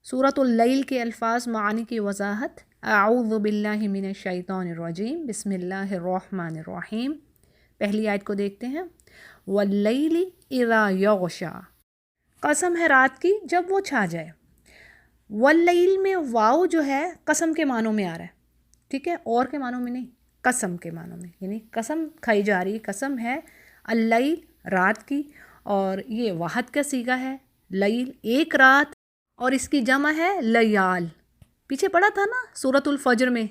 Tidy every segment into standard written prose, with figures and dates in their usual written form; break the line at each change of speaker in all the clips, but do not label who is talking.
سورۃ اللیل کے الفاظ معانی کی وضاحت. اعوذ باللہ من الشیطان الرجیم، بسم اللہ الرحمن الرحیم. پہلی آیت کو دیکھتے ہیں. واللیل اذا یغشا، قسم ہے رات کی جب وہ چھا جائے. واللیل میں واو جو ہے قسم کے معنوں میں آ رہا ہے، ٹھیک ہے، اور کے معنوں میں نہیں، قسم کے معنوں میں، یعنی قسم کھائی جا رہی، قسم ہے اللیل رات کی، اور یہ واحد کا صیغہ ہے، لیل ایک رات، اور اس کی جمع ہے لیال. پیچھے پڑھا تھا نا سورۃ الفجر میں،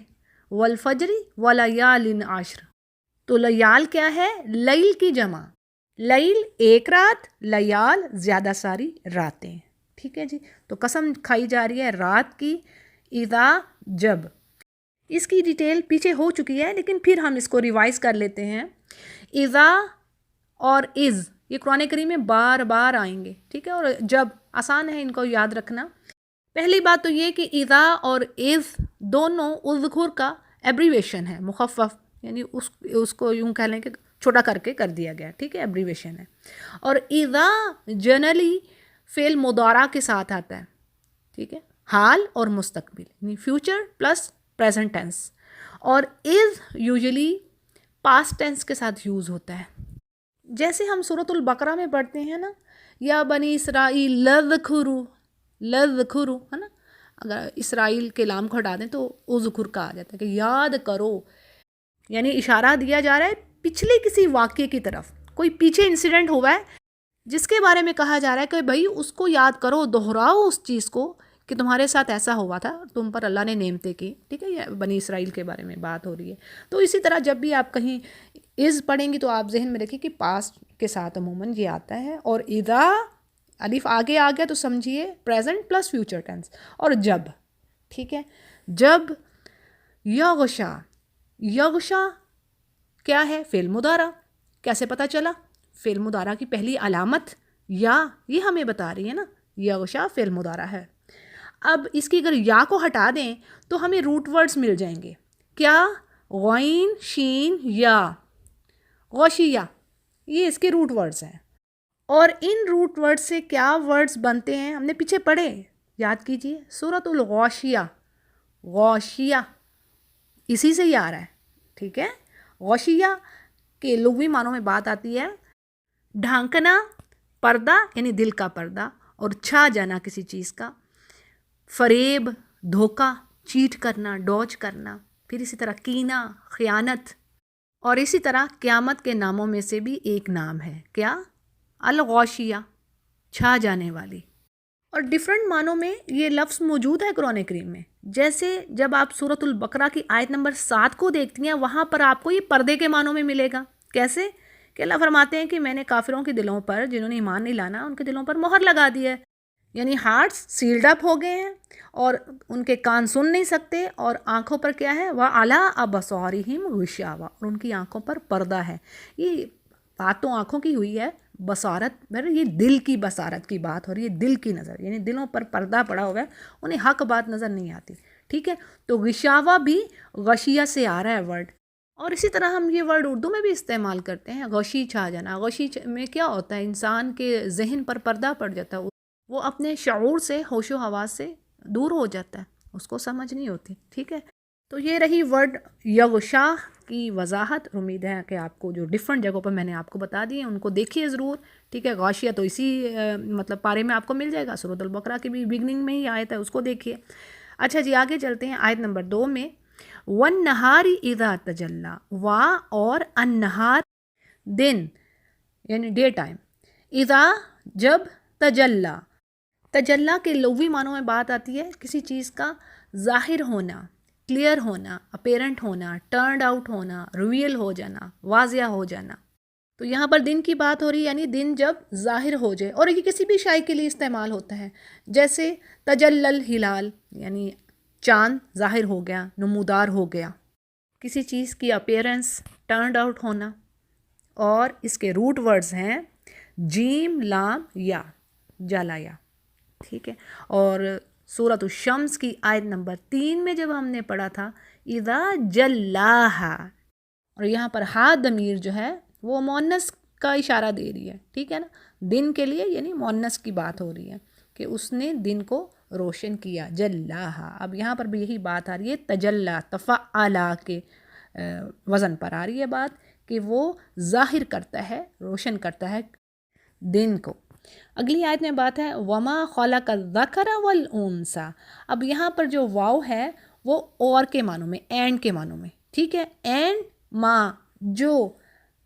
والفجر ولیال عشر. تو لیال کیا ہے؟ لیل کی جمع. لیل ایک رات، لیال زیادہ ساری راتیں. ٹھیک ہے جی. تو قسم کھائی جا رہی ہے رات کی، اذا جب. اس کی ڈیٹیل پیچھے ہو چکی ہے لیکن پھر ہم اس کو ریوائز کر لیتے ہیں. اذا اور از یہ قرآن کریم میں بار بار آئیں گے، ٹھیک ہے، اور جب آسان ہے ان کو یاد رکھنا. پہلی بات تو یہ کہ اذا اور از دونوں اذکر کا ایبریویشن ہے، مخفف، یعنی اس کو یوں کہہ لیں کہ چھوٹا کر کے کر دیا گیا، ٹھیک ہے، ایبریویشن ہے. اور اذا جنرلی فعل مضارع کے ساتھ آتا ہے، ٹھیک ہے، حال اور مستقبل، یعنی فیوچر پلس پریزنٹ ٹینس. اور از یوزلی پاسٹ ٹینس کے ساتھ یوز ہوتا ہے. جیسے ہم سورۃ البقرہ میں پڑھتے ہیں نا، یا بنی اسرائیل لذکروا، لذکروا، ہے نا، اگر اسرائیل کے لام کو ہٹا دیں تو اذکر کا آ جاتا ہے کہ یاد کرو، یعنی اشارہ دیا جا رہا ہے پچھلے کسی واقعے کی طرف. کوئی پیچھے انسیڈنٹ ہوا ہے جس کے بارے میں کہا جا رہا ہے کہ بھائی اس کو یاد کرو، دہراؤ اس چیز کو کہ تمہارے ساتھ ایسا ہوا تھا، تم پر اللہ نے نعمتیں کی، ٹھیک ہے، یہ بنی اسرائیل کے بارے میں بات ہو رہی ہے. تو اسی طرح جب بھی آپ کہیں از پڑھیں گی تو آپ ذہن میں رکھیں کہ پاسٹ کے ساتھ عموماً یہ آتا ہے. اور اذا الف آگے آ گیا تو سمجھیے پریزنٹ پلس فیوچر ٹینس. اور جب، ٹھیک ہے، جب. یغشا، یغشا کیا ہے؟ فعل مضارع. کیسے پتہ چلا؟ فعل مضارع کی پہلی علامت یا یہ ہمیں بتا رہی ہے نا، یغشا فعل مضارع ہے. اب اس کی اگر یا کو ہٹا دیں تو ہمیں روٹ ورڈز مل جائیں گے. کیا؟ غین شین یا، غوشیہ، یہ اس کے روٹ ورڈز ہیں. اور ان روٹ ورڈ سے کیا ورڈز بنتے ہیں ہم نے پیچھے پڑھے، یاد کیجئے، سورۃ الغاشیہ. غاشیہ اسی سے ہی آ رہا ہے، ٹھیک ہے. غاشیہ کے لغوی معنوں میں بات آتی ہے ڈھانکنا، پردہ یعنی دل کا پردہ، اور چھا جانا کسی چیز کا، فریب، دھوکہ، چیٹ کرنا، ڈوج کرنا. پھر اسی طرح کینہ، خیانت. اور اسی طرح قیامت کے ناموں میں سے بھی ایک نام ہے، کیا؟ الغاشیہ، چھا جانے والی. اور ڈیفرنٹ معنوں میں یہ لفظ موجود ہے قرآن کریم میں. جیسے جب آپ سورۃ البقرہ کی آیت نمبر 7 کو دیکھتی ہیں، وہاں پر آپ کو یہ پردے کے معنوں میں ملے گا. کیسے کہ اللہ فرماتے ہیں کہ میں نے کافروں کے دلوں پر، جنہوں نے ایمان نہیں لانا، ان کے دلوں پر مہر لگا دی ہے، یعنی ہارٹس سیلڈ اپ ہو گئے ہیں، اور ان کے کان سن نہیں سکتے، اور آنکھوں پر کیا ہے؟ وَعَلَىٰ أَبْصَارِهِمْ غِشَاوَةٌ، اور ان کی آنکھوں پر پردہ ہے. یہ بات تو آنکھوں کی ہوئی ہے، بصارت یہ دل کی بصارت کی بات ہو رہی ہے، دل کی نظر، یعنی دلوں پر پردہ پڑا ہوا ہے، انہیں حق بات نظر نہیں آتی. ٹھیک ہے، تو غشاوہ بھی غشیہ سے آ رہا ہے ورڈ. اور اسی طرح ہم یہ ورڈ اردو میں بھی استعمال کرتے ہیں، غشی چھا جانا. غشی میں کیا ہوتا ہے؟ انسان کے ذہن پر پردہ پڑ جاتا ہے، وہ اپنے شعور سے، ہوش و حواس سے دور ہو جاتا ہے، اس کو سمجھ نہیں ہوتی. ٹھیک ہے، تو یہ رہی ورڈ یغشا کی وضاحت. امید ہے کہ آپ کو جو ڈفرنٹ جگہوں پر میں نے آپ کو بتا دی ہیں ان کو دیکھیے ضرور. ٹھیک ہے، غاشیہ تو اسی مطلب پارے میں آپ کو مل جائے گا، سورۃ البقرہ کی بھی بگننگ میں ہی آیت ہے، اس کو دیکھیے. اچھا جی، آگے چلتے ہیں آیت نمبر 2 میں. وَالنَّهَارِ إِذَا تَجَلَّى، وا اور النہار دن یعنی ڈے ٹائم، اذا جب، تجلی، تجلی کے لغوی معنوں میں بات آتی ہے کسی چیز کا ظاہر ہونا، کلیئر ہونا، اپیرنٹ ہونا، ٹرنڈ آؤٹ ہونا، ریویل ہو جانا، واضح ہو جانا. تو یہاں پر دن کی بات ہو رہی ہے، یعنی دن جب ظاہر ہو جائے. اور یہ کسی بھی شے کے لیے استعمال ہوتا ہے، جیسے تجلی الہلال یعنی چاند ظاہر ہو گیا، نمودار ہو گیا، کسی چیز کی اپیرنس، ٹرنڈ آؤٹ ہونا. اور اس کے روٹ ورڈز ہیں جیم، لام، یا، جالایا. ٹھیک ہے، اور سورۃ الشمس کی آیت نمبر 3 میں جب ہم نے پڑھا تھا اذا جلاہا، اور یہاں پر ہا ضمیر جو ہے وہ مؤنث کا اشارہ دے رہی ہے. ٹھیک ہے نا، دن کے لیے، یعنی مؤنث کی بات ہو رہی ہے کہ اس نے دن کو روشن کیا، جلاہا، اب یہاں پر بھی یہی بات آ رہی ہے، تجلا تفعلا کے وزن پر آ رہی ہے بات کہ وہ ظاہر کرتا ہے، روشن کرتا ہے دن کو۔ اگلی آیت میں بات ہے وما خلق الذکر والانثی، اب یہاں پر جو واو ہے وہ اور کے معنوں میں، اینڈ کے معنوں میں، ٹھیک ہے، اینڈ ما، جو،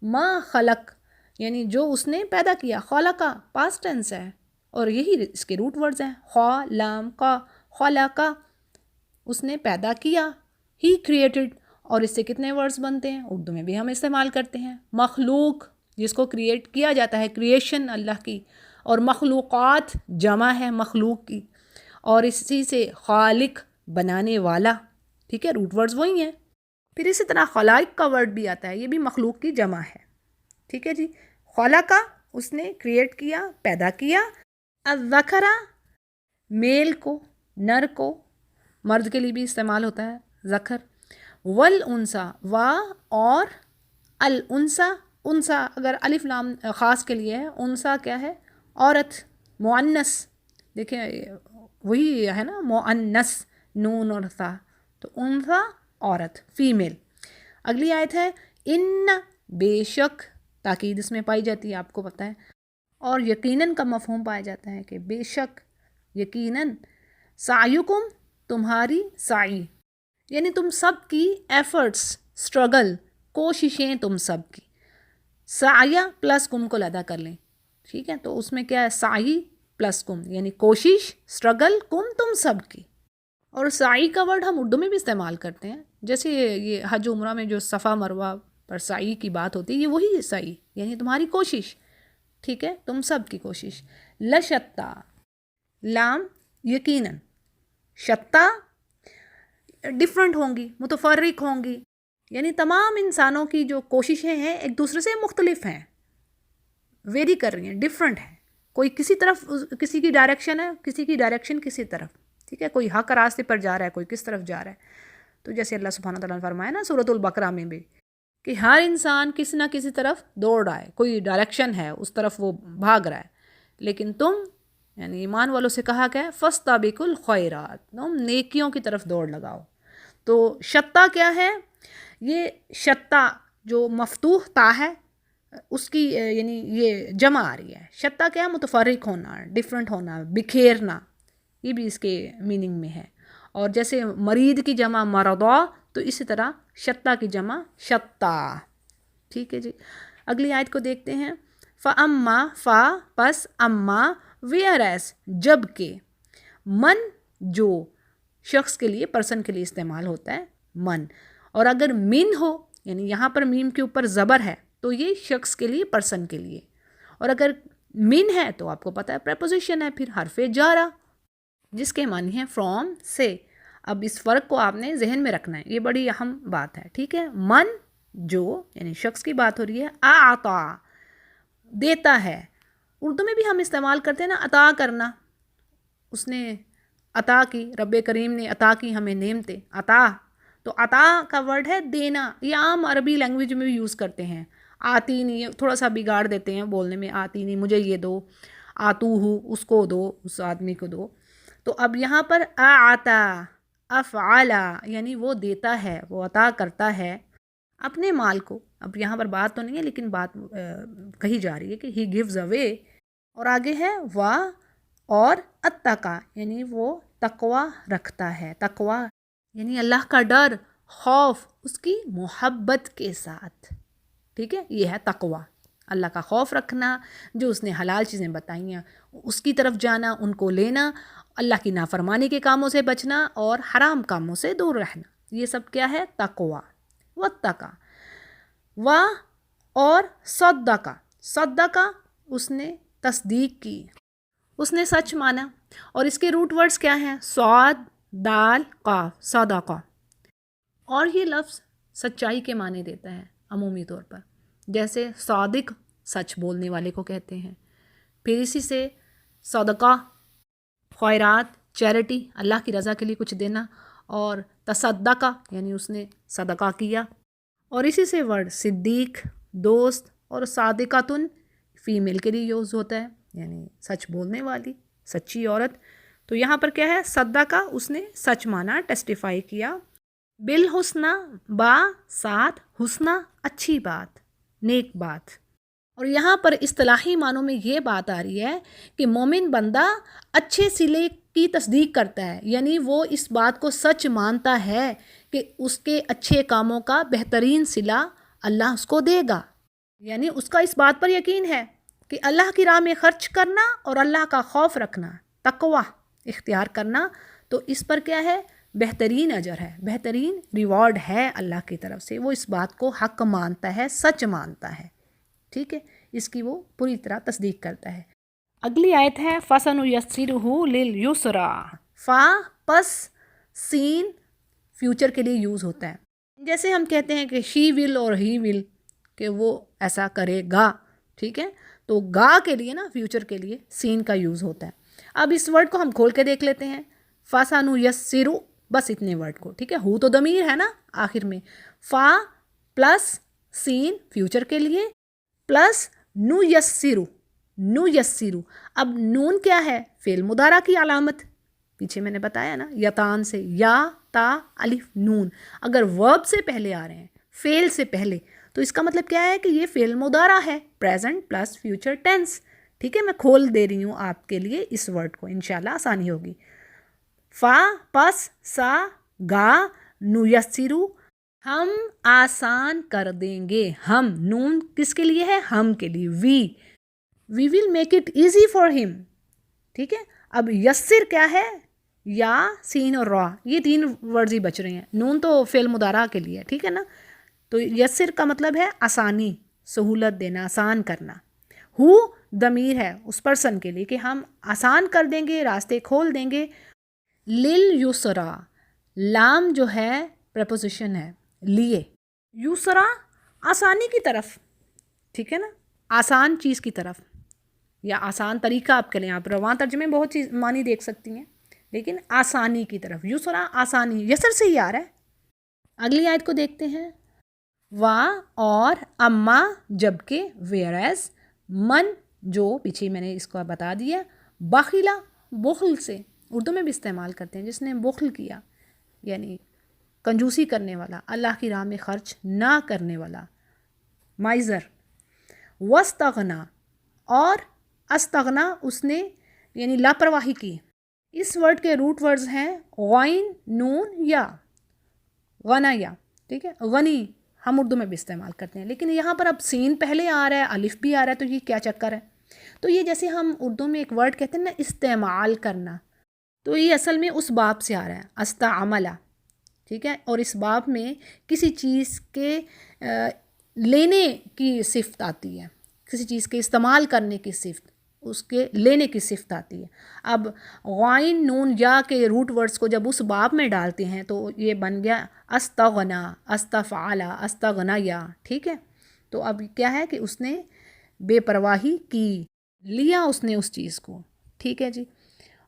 ما خلق یعنی جو اس نے پیدا کیا، خلقہ پاسٹ ٹینس ہے اور یہی اس کے روٹ ورڈز ہیں، خا لام کا، خلقہ اس نے پیدا کیا، ہی کریٹڈ، اور اس سے کتنے ورڈز بنتے ہیں، اردو میں بھی ہم استعمال کرتے ہیں، مخلوق جس کو کریٹ کیا جاتا ہے، کریشن اللہ کی، اور مخلوقات جمع ہے مخلوق کی، اور اسی سے خالق بنانے والا، ٹھیک ہے، روٹ ورڈز وہی ہیں۔ پھر اسی طرح خلائق کا ورڈ بھی آتا ہے، یہ بھی مخلوق کی جمع ہے، ٹھیک ہے جی، خلقہ اس نے کریٹ کیا، پیدا کیا، الذکر میل کو، نر کو، مرد کے لیے بھی استعمال ہوتا ہے ذکر، والانثی و اور الانثی، انثی اگر الف لام خاص کے لیے ہے، انثی کیا ہے، عورت، مؤنث، دیکھیں وہی ہے نا مؤنث، نون اور ثا، تو انثی عورت، فیمیل۔ اگلی آیت ہے ان، بے شک، تاکید اس میں پائی جاتی ہے، آپ کو پتہ ہے، اور یقیناً کا مفہوم پایا جاتا ہے کہ بے شک، یقیناً، سعیکم تمہاری سعی، یعنی تم سب کی ایفرٹس، اسٹرگل، کوششیں تم سب کی، سعیہ پلس کم کو ادا کر لیں، ٹھیک ہے، تو اس میں کیا ہے، سعی پلس کم یعنی کوشش، اسٹرگل، کم تم سب کی۔ اور سعی کا ورڈ ہم اردو میں بھی استعمال کرتے ہیں، جیسے یہ حج عمرہ میں جو صفا مروہ پر سعی کی بات ہوتی ہے، یہ وہی سعی یعنی تمہاری کوشش، ٹھیک ہے، تم سب کی کوشش۔ لشتا، لام یقیناً، شتا ڈفرنٹ ہوں گی، متفرق ہوں گی، یعنی تمام انسانوں کی جو کوششیں ہیں ایک دوسرے سے مختلف ہیں، ویری کر رہی ہیں، ڈفرنٹ ہیں، کوئی کسی طرف، کسی کی ڈائریکشن ہے، کسی کی ڈائریکشن کسی طرف، ٹھیک ہے، کوئی حق راستے پر جا رہا ہے، کوئی کس طرف جا رہا ہے، تو جیسے اللہ سبحانہ تعالیٰ نے فرمایا نا سورۃ البقرہ میں بھی کہ ہر انسان کسی نہ کسی طرف دوڑ رہا ہے، کوئی ڈائریکشن ہے، اس طرف وہ بھاگ رہا ہے، لیکن تم یعنی ایمان والوں سے کہا کہ فاستبقوا الخیرات، تم نیکیوں کی طرف دوڑ لگاؤ۔ تو شتا کیا ہے، یہ شتا جو مفتوح تا ہے اس کی یعنی یہ جمع آ رہی ہے، شتا کیا ہے، متفرق ہونا، ڈفرنٹ ہونا، بکھیرنا، یہ بھی اس کے میننگ میں ہے۔ اور جیسے مرید کی جمع مرضا، تو اسی طرح شتا کی جمع شتا، ٹھیک ہے جی۔ اگلی آیت کو دیکھتے ہیں، فَأَمَّا، فا پس، اما ویئرس، جب کہ، من جو شخص کے لیے، پرسن کے لیے استعمال ہوتا ہے من، اور اگر من ہو یعنی یہاں پر میم کے اوپر زبر ہے تو یہ شخص کے لیے، پرسن کے لیے، اور اگر من ہے تو آپ کو پتہ ہے پریپوزیشن ہے، پھر حرف جارہ جس کے معنی ہے فرام، سے۔ اب اس فرق کو آپ نے ذہن میں رکھنا ہے، یہ بڑی اہم بات ہے، ٹھیک ہے، من جو یعنی شخص کی بات ہو رہی ہے، اعطا دیتا ہے، اردو میں بھی ہم استعمال کرتے ہیں نا عطا کرنا، اس نے عطا کی، رب کریم نے عطا کی ہمیں نعمتیں، عطا، تو عطا کا ورڈ ہے دینا، یہ عام عربی لینگویج میں بھی یوز کرتے ہیں، آتی نہیں، تھوڑا سا بگاڑ دیتے ہیں بولنے میں، آتی نہیں، مجھے یہ دو، آتو ہو، اس کو دو، اس آدمی کو دو، تو اب یہاں پر اعطا، افعلا یعنی وہ دیتا ہے، وہ عطا کرتا ہے اپنے مال کو۔ اب یہاں پر بات تو نہیں ہے لیکن بات کہی جا رہی ہے کہ ہی گیوز اوے، اور آگے ہے وا، اور اتقا یعنی وہ تقوی رکھتا ہے، تقوی یعنی اللہ کا ڈر، خوف اس کی محبت کے ساتھ، ٹھیک ہے، یہ ہے تقوی، اللہ کا خوف رکھنا، جو اس نے حلال چیزیں بتائی ہیں اس کی طرف جانا، ان کو لینا، اللہ کی نافرمانی کے کاموں سے بچنا اور حرام کاموں سے دور رہنا، یہ سب کیا ہے، تقوی۔ واتقا، و اور صدقہ، صدقہ اس نے تصدیق کی، اس نے سچ مانا، اور اس کے روٹ ورڈز کیا ہیں، صاد، دال، قاف، صدقہ، اور یہ لفظ سچائی کے معنی دیتا ہے عمومی طور پر، جیسے صادق سچ بولنے والے کو کہتے ہیں، پھر اسی سے صدقہ خیرات، چیریٹی، اللہ کی رضا کے لیے کچھ دینا، اور تصدقہ یعنی اس نے صدقہ کیا، اور اسی سے ورڈ صدیق دوست، اور صادقاتن فیمیل کے لیے یوز ہوتا ہے یعنی سچ بولنے والی، سچی عورت، تو یہاں پر کیا ہے؟ صدقہ، اس نے سچ مانا، ٹیسٹیفائی کیا. بالحسنہ، با ساتھ، حسنہ اچھی بات، نیک بات. اور یہاں پر اصطلاحی معنوں میں یہ بات آ رہی ہے کہ مومن بندہ اچھے صلے کی تصدیق کرتا ہے، یعنی وہ اس بات کو سچ مانتا ہے کہ اس کے اچھے کاموں کا بہترین صلہ اللہ اس کو دے گا. یعنی اس کا اس بات پر یقین ہے کہ اللہ کی راہ میں خرچ کرنا اور اللہ کا خوف رکھنا، تقوی اختیار کرنا، تو اس پر کیا ہے؟ بہترین اجر ہے، بہترین ریوارڈ ہے اللہ کی طرف سے. وہ اس بات کو حق مانتا ہے، سچ مانتا ہے. ٹھیک ہے، اس کی وہ پوری طرح تصدیق کرتا ہے. اگلی آیت ہے فَسَنُيَسِّرُهُ لِلْيُسْرَىٰ. فا پس سین فیوچر کے لیے یوز ہوتا ہے. جیسے ہم کہتے ہیں کہ شی ول اور ہی ول، کہ وہ ایسا کرے گا. ٹھیک ہے، تو گا کے لیے نا، فیوچر کے لیے سین کا یوز ہوتا ہے. اب اس ورڈ کو ہم کھول کے دیکھ لیتے ہیں. فَسَنُيَسِّرُ، بس اتنے ورڈ کو. ٹھیک ہے، ہو تو ضمیر ہے نا آخر میں. فا پلس سین فیوچر کے لیے، پلس نو یسرو. نو یسرو، اب نون کیا ہے؟ فعل مضارع کی علامت. پیچھے میں نے بتایا نا، یتان سے، یا تا الف نون. اگر ورب سے پہلے آ رہے ہیں، فعل سے پہلے، تو اس کا مطلب کیا ہے کہ یہ فعل مضارع ہے، پریزنٹ پلس فیوچر ٹینس. ٹھیک ہے، میں کھول دے رہی ہوں آپ کے لیے اس ورڈ کو، انشاءاللہ آسانی ہوگی. فا پس سا گا نو یسرو، ہم آسان کر دیں گے. ہم، نون کس کے لیے ہے؟ ہم کے لیے. We will make it easy for ہم. ٹھیک ہے، اب یسر کیا ہے؟ یا سین اور را، یہ تین ورڈز ہی بچ رہے ہیں. نون تو فعل مضارع کے لیے، ٹھیک ہے نا. تو یسر کا مطلب ہے آسانی، سہولت دینا، آسان کرنا. ہو ضمیر ہے اس پرسن کے لیے کہ ہم آسان کر دیں گے، راستے کھول دیں گے. لِلْيُسْرَا، لام جو ہے پریپوزیشن ہے، لیے. یسرا آسانی کی طرف. ٹھیک ہے نا، آسان چیز کی طرف، یا آسان طریقہ آپ کے لیں. آپ رواں ترجمے میں بہت چیز معنی دیکھ سکتی ہیں، لیکن آسانی کی طرف. یسرا آسانی، یسر سے ہی آ رہا ہے. اگلی آیت کو دیکھتے ہیں. وا اور، اما جبکہ، ویئرز من جو پیچھے میں نے اس کو بتا دیا، بخیلا بخل سے. اردو میں بھی استعمال کرتے ہیں، جس نے بخل کیا، یعنی کنجوسی کرنے والا، اللہ کی راہ میں خرچ نہ کرنے والا، مائزر. وستغنا، اور استغنا اس نے یعنی لاپرواہی کی. اس ورڈ کے روٹ ورڈز ہیں غائن، نون، یا غنا یا. ٹھیک ہے، غنی ہم اردو میں بھی استعمال کرتے ہیں، لیکن یہاں پر اب سین پہلے آ رہا ہے، الف بھی آ رہا ہے، تو یہ کیا چکر ہے؟ تو یہ جیسے ہم اردو میں ایک ورڈ کہتے ہیں نا، استعمال کرنا، تو یہ اصل میں اس باب سے آ رہا ہے، استعملہ. ٹھیک ہے، اور اس باب میں کسی چیز کے لینے کی صفت آتی ہے، کسی چیز کے استعمال کرنے کی صفت، اس کے لینے کی صفت آتی ہے. اب غائن، نون، یا کے روٹ ورڈز کو جب اس باب میں ڈالتے ہیں تو یہ بن گیا استغنا، استفعلا، استغنیا. ٹھیک ہے، تو اب کیا ہے کہ اس نے بے پرواہی کی، لیا اس نے اس چیز کو. ٹھیک ہے جی.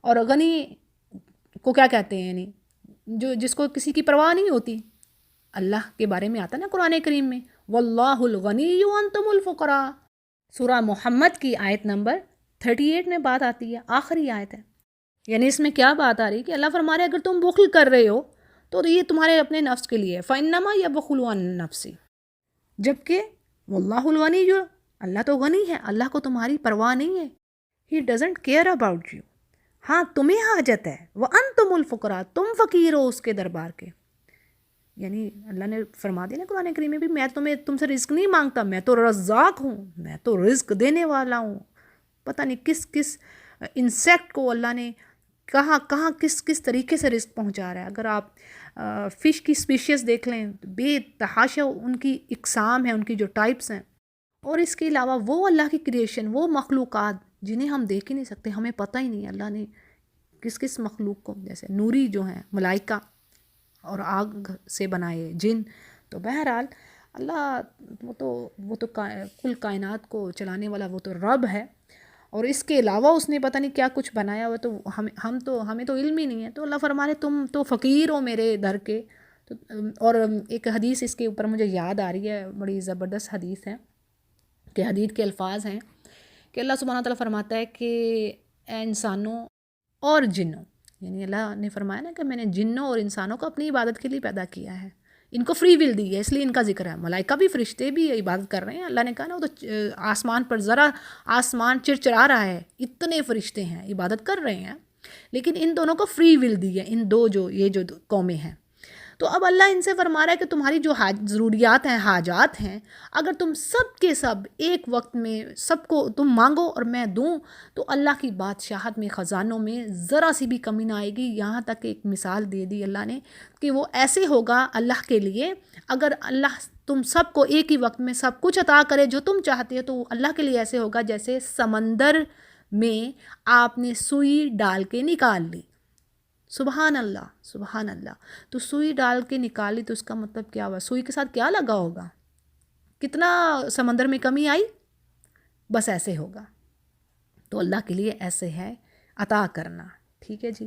اور غنی کو کیا کہتے ہیں؟ یعنی جس کو کسی کی پرواہ نہیں ہوتی. اللہ کے بارے میں آتا نا قرآن کریم میں، واللہ الغنی وانتم الفقراء. سورہ محمد کی آیت نمبر 38 میں بات آتی ہے، آخری آیت ہے. یعنی اس میں کیا بات آ رہی ہے کہ اللہ فرما رہے اگر تم بخل کر رہے ہو تو یہ تمہارے اپنے نفس کے لیے ہے. فَإِنَّمَا يَبْخُلُ عَن نَفْسِ، جبکہ واللہ الغنی، جو اللہ تو غنی ہے، اللہ کو تمہاری پرواہ نہیں ہے. He doesn't care about you. ہاں تمہیں حاجت ہے. وَأَنْتُمُ الْفُقَرَاء، تم فقیر ہو اس کے دربار کے. یعنی اللہ نے فرما دیا نا قرآن کریم میں بھی، میں تم سے رزق نہیں مانگتا، میں تو رزاق ہوں، میں تو رزق دینے والا ہوں. پتہ نہیں کس کس انسیکٹ کو اللہ نے کہاں کہاں کس طریقے سے رزق پہنچا رہا ہے. اگر آپ فش کی اسپیشیز دیکھ لیں، بے تحاشا ان کی اقسام ہیں، ان کی جو ٹائپس ہیں. اور اس کے علاوہ وہ اللہ کی کریشن، وہ مخلوقات جنہیں ہم دیکھ ہی نہیں سکتے، ہمیں پتہ ہی نہیں اللہ نے کس مخلوق کو، جیسے نوری جو ہیں ملائکہ، اور آگ سے بنائے جن. تو بہرحال اللہ وہ تو کل کائنات کو چلانے والا وہ تو رب ہے، اور اس کے علاوہ اس نے پتہ نہیں کیا کچھ بنایا ہوا. تو ہمیں تو علم ہی نہیں ہے. تو اللہ فرما رہے تم تو فقیر ہو میرے در کے. اور ایک حدیث اس کے اوپر مجھے یاد آ رہی ہے، بڑی زبردست حدیث ہے، کہ حدیث کے الفاظ ہیں کہ اللہ سبحانہ تعالیٰ فرماتا ہے کہ اے انسانوں، اور جنوں، یعنی اللہ نے فرمایا نا کہ میں نے جنوں اور انسانوں کو اپنی عبادت کے لیے پیدا کیا ہے، ان کو فری ول دی ہے، اس لیے ان کا ذکر ہے۔ ملائکہ بھی فرشتے بھی عبادت کر رہے ہیں، اللہ نے کہا نا وہ تو آسمان پر ذرا آسمان چرچرا رہا ہے، اتنے فرشتے ہیں عبادت کر رہے ہیں، لیکن ان دونوں کو فری ول دی ہے، ان دو جو یہ جو قومیں ہیں۔ تو اب اللہ ان سے فرما رہا ہے کہ تمہاری جو ضروریات ہیں، حاجات ہیں، اگر تم سب کے سب ایک وقت میں سب کو تم مانگو اور میں دوں تو اللہ کی بادشاہت میں، خزانوں میں ذرا سی بھی کمی نہ آئے گی۔ یہاں تک کہ ایک مثال دے دی اللہ نے کہ وہ ایسے ہوگا اللہ کے لیے، اگر اللہ تم سب کو ایک ہی وقت میں سب کچھ عطا کرے جو تم چاہتے ہو، تو اللہ کے لیے ایسے ہوگا جیسے سمندر میں آپ نے سوئی ڈال کے نکال لی۔ سبحان اللہ، سبحان اللہ۔ تو سوئی ڈال کے نکالی تو اس کا مطلب کیا ہوا؟ سوئی کے ساتھ کیا لگا ہوگا؟ کتنا سمندر میں کمی آئی؟ بس ایسے ہوگا۔ تو اللہ کے لیے ایسے ہے عطا کرنا، ٹھیک ہے جی۔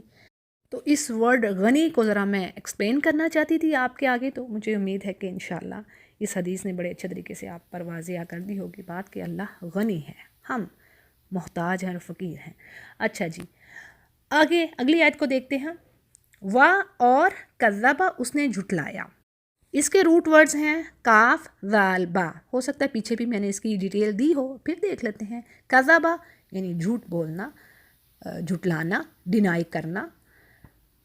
تو اس ورڈ غنی کو ذرا میں ایکسپلین کرنا چاہتی تھی آپ کے آگے، تو مجھے امید ہے کہ انشاءاللہ اس حدیث نے بڑے اچھے طریقے سے آپ پر واضح کر دی ہوگی بات کہ اللہ غنی ہے، ہم محتاج ہیں اور فقیر ہیں۔ اچھا جی، آگے اگلی آیت کو دیکھتے ہیں۔ وا اور کذبہ، اس نے جھٹلایا۔ اس کے روٹ ورڈز ہیں کاف ذال با، ہو سکتا ہے پیچھے بھی میں نے اس کی ڈیٹیل دی ہو، پھر دیکھ لیتے ہیں۔ کذبہ یعنی جھوٹ بولنا، جھٹلانا، ڈینائی کرنا،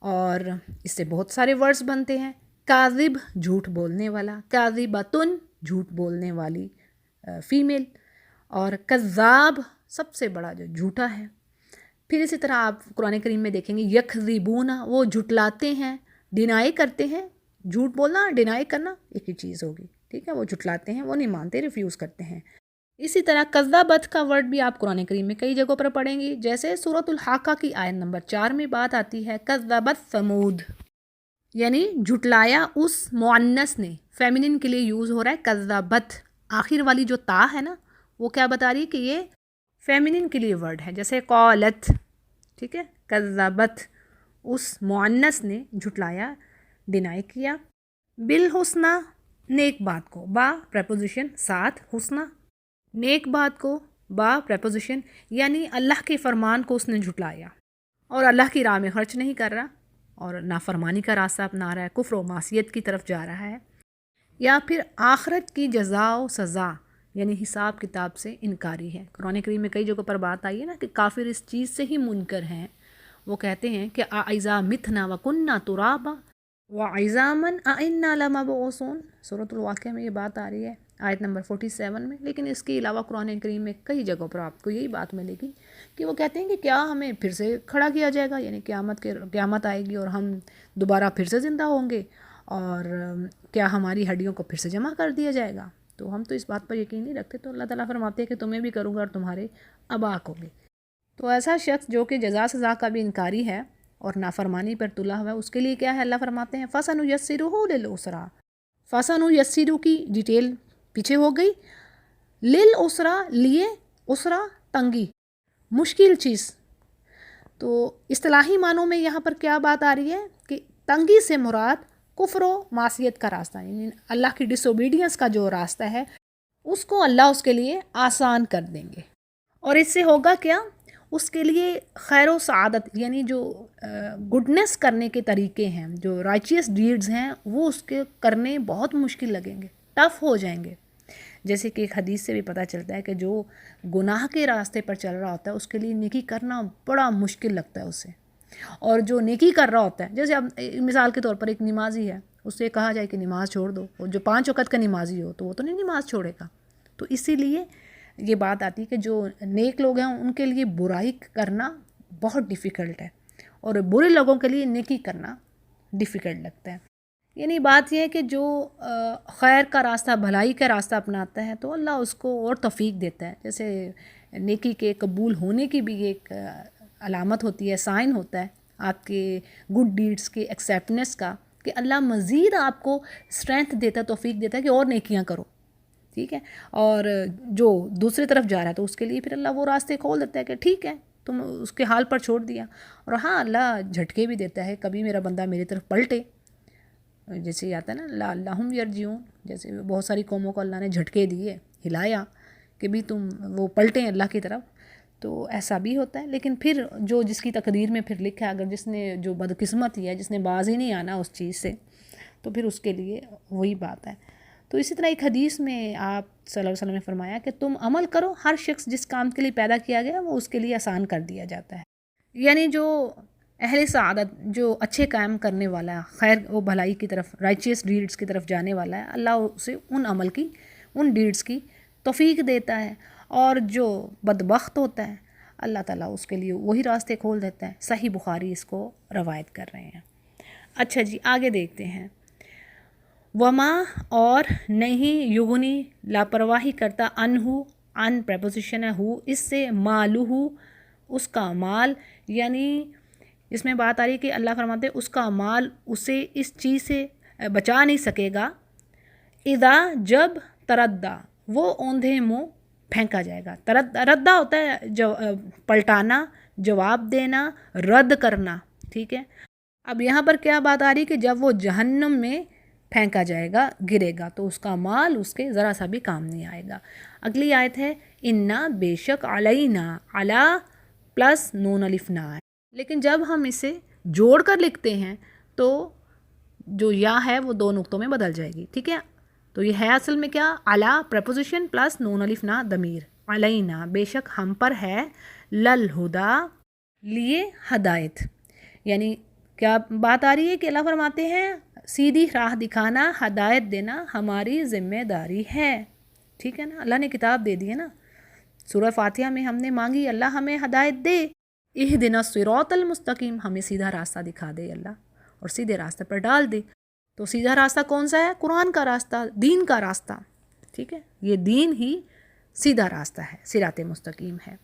اور اس سے بہت سارے ورڈز بنتے ہیں۔ کاذب جھوٹ بولنے والا، کاذبۃن جھوٹ بولنے والی فیمیل، اور کذاب سب سے بڑا جو جھوٹا ہے۔ پھر اسی طرح آپ قرآن کریم میں دیکھیں گے یکذبون، وہ جھٹلاتے ہیں، ڈینائی کرتے ہیں۔ جھوٹ بولنا، ڈینائی کرنا ایک ہی چیز ہوگی، ٹھیک ہے۔ وہ جھٹلاتے ہیں، وہ نہیں مانتے، ریفیوز کرتے ہیں۔ اسی طرح کذبت کا ورڈ بھی آپ قرآن کریم میں کئی جگہوں پر پڑھیں گی، جیسے سورۃ الحاقہ کی آیت نمبر 4 میں بات آتی ہے کذبت ثمود، یعنی جھٹلایا اس مؤنث نے، فیمینن کے لیے یوز ہو رہا ہے کذبت۔ آخر والی جو تا ہے نا، وہ کیا بتا رہی ہے کہ یہ فیمینن کے لیے ورڈ ہے، جیسے قالت، ٹھیک ہے۔ کذبت اس مؤنث نے جھٹلایا، ڈینائی کیا۔ بالحسنہ نیک بات کو، با پریپوزیشن ساتھ، حسنہ نیک بات کو، با پریپوزیشن، یعنی اللہ کے فرمان کو اس نے جھٹلایا اور اللہ کی راہ میں خرچ نہیں کر رہا اور نافرمانی کا راستہ اپنا رہا ہے، کفر و معصیت کی طرف جا رہا ہے۔ یا پھر آخرت کی جزا و سزا یعنی حساب کتاب سے انکاری ہے۔ قرآن کریم میں کئی جگہوں پر بات آئی ہے نا کہ کافر اس چیز سے ہی منکر ہیں، وہ کہتے ہیں کہ اَإِذَا مِتْنَا وَكُنَّا تُرَابًا وَعِظَامًا أَإِنَّا لَمَبْعُوثُونَ، سورۃ الواقعہ میں یہ بات آ رہی ہے آیت نمبر 47 میں۔ لیکن اس کے علاوہ قرآن کریم میں کئی جگہوں پر آپ کو یہی بات ملے گی کہ وہ کہتے ہیں کہ کیا ہمیں پھر سے کھڑا کیا جائے گا، یعنی قیامت آئے گی اور ہم دوبارہ پھر سے زندہ ہوں گے، اور کیا ہماری ہڈیوں کو پھر سے جمع کر دیا جائے گا؟ تو ہم تو اس بات پر یقین نہیں رکھتے۔ تو اللہ تعالیٰ فرماتے ہیں کہ تمہیں بھی کروں گا اور تمہارے آبا کو بھی۔ تو ایسا شخص جو کہ جزا سزا کا بھی انکاری ہے اور نافرمانی پر تلا ہوا ہے، اس کے لیے کیا ہے؟ اللہ فرماتے ہیں فَسَنُيَسِّرُهُ لِلْعُسْرَىٰ، فَسَنُيَسِّرُ کی ڈیٹیل پیچھے ہو گئی، لِلْعُسْرَىٰ لیے، عسرا تنگی، مشکل چیز۔ تو اصطلاحی معنوں میں یہاں پر کیا بات آ رہی ہے کہ تنگی سے مراد کفر و معصیت کا راستہ، یعنی اللہ کی ڈس اوبیڈینس کا جو راستہ ہے اس کو اللہ اس کے لیے آسان کر دیں گے۔ اور اس سے ہوگا کیا؟ اس کے لیے خیر و سعادت، یعنی جو گڈنس کرنے کے طریقے ہیں، جو رائچیس ڈیڈز ہیں، وہ اس کے کرنے بہت مشکل لگیں گے، ٹف ہو جائیں گے۔ جیسے کہ ایک حدیث سے بھی پتہ چلتا ہے کہ جو گناہ کے راستے پر چل رہا ہوتا ہے اس کے لیے نیکی کرنا بڑا مشکل لگتا ہے اسے، اور جو نیکی کر رہا ہوتا ہے، جیسے اب مثال کے طور پر ایک نمازی ہے، اس سے کہا جائے کہ نماز چھوڑ دو، اور جو 5 وقت کا نمازی ہو تو وہ تو نہیں نماز چھوڑے گا۔ تو اسی لیے یہ بات آتی ہے کہ جو نیک لوگ ہیں ان کے لیے برائی کرنا بہت ڈیفیکلٹ ہے، اور برے لوگوں کے لیے نیکی کرنا ڈیفیکلٹ لگتا ہے۔ یعنی بات یہ ہے کہ جو خیر کا راستہ، بھلائی کا راستہ اپناتا ہے تو اللہ اس کو اور توفیق دیتا ہے۔ جیسے نیکی کے قبول ہونے کی بھی ایک علامت ہوتی ہے، سائن ہوتا ہے آپ کے گڈ ڈیڈز کے ایکسیپٹنس کا، کہ اللہ مزید آپ کو اسٹرینتھ دیتا ہے، توفیق دیتا ہے کہ اور نیکیاں کرو، ٹھیک ہے۔ اور جو دوسری طرف جا رہا ہے تو اس کے لیے پھر اللہ وہ راستے کھول دیتا ہے کہ ٹھیک ہے تم اس کے حال پر چھوڑ دیا۔ اور ہاں، اللہ جھٹکے بھی دیتا ہے، کبھی میرا بندہ میری طرف پلٹے، جیسے یہ آتا ہے نا لعلہم یرجعون، جیسے بہت ساری قوموں کو اللہ نے جھٹکے دیے، ہلایا کہ بھی تم وہ پلٹیں اللہ کی طرف، تو ایسا بھی ہوتا ہے. لیکن پھر جو جس کی تقدیر میں پھر لکھا ہے، اگر جس نے جو بدقسمت ہے، جس نے باز ہی نہیں آنا اس چیز سے، تو پھر اس کے لیے وہی بات ہے. تو اسی طرح ایک حدیث میں آپ صلی اللہ علیہ وسلم نے فرمایا کہ تم عمل کرو، ہر شخص جس کام کے لیے پیدا کیا گیا وہ اس کے لیے آسان کر دیا جاتا ہے. یعنی جو اہل سعادت، جو اچھے کام کرنے والا ہے، خیر و بھلائی کی طرف، رائچیس ڈیڈز کی طرف جانے والا ہے، اللہ اسے ان عمل کی، ان ڈیڈز کی توفیق دیتا ہے. اور جو بدبخت ہوتا ہے اللہ تعالیٰ اس کے لیے وہی راستے کھول دیتا ہے. صحیح بخاری اس کو روایت کر رہے ہیں. اچھا جی، آگے دیکھتے ہیں. وما اور نہیں، یغنی لاپرواہی کرتا، انہو ان پریپوزیشن ہے ہو، اس سے مالہو اس کا مال. یعنی اس میں بات آ رہی ہے کہ اللہ فرماتے ہیں اس کا مال اسے اس چیز سے بچا نہیں سکے گا. اذا جب تردہ وہ اوندھے منہ پھینکا جائے گا. ردہ ہوتا ہے پلٹانا، جواب دینا، رد کرنا. ٹھیک ہے. اب یہاں پر کیا بات آ رہی کہ جب وہ جہنم میں پھینکا جائے گا، گرے گا، تو اس کا مال اس کے ذرا سا بھی کام نہیں آئے گا. اگلی آیت ہے انا بے شک علینا، علا پلس نون الف نا ہے، لیکن جب ہم اسے جوڑ کر لکھتے ہیں تو جو یا ہے وہ دو نقطوں میں بدل جائے گی. ٹھیک ہے. تو یہ ہے اصل میں کیا، علا پریپوزیشن پلس نون الف نا ضمیر. علینا بے شک ہم پر ہے، للہدا لیے ہدایت. یعنی کیا بات آ رہی ہے کہ اللہ فرماتے ہیں سیدھی راہ دکھانا، ہدایت دینا ہماری ذمہ داری ہے. ٹھیک ہے نا. اللہ نے کتاب دے دی ہے نا. سورہ فاتحہ میں ہم نے مانگی اللہ ہمیں ہدایت دے. اہدنا الصراط المستقیم، ہمیں سیدھا راستہ دکھا دے اللہ، اور سیدھے راستے پر ڈال دے. تو سیدھا راستہ کون سا ہے؟ قرآن کا راستہ، دین کا راستہ. ٹھیک ہے. یہ دین ہی سیدھا راستہ ہے، صراط مستقیم ہے.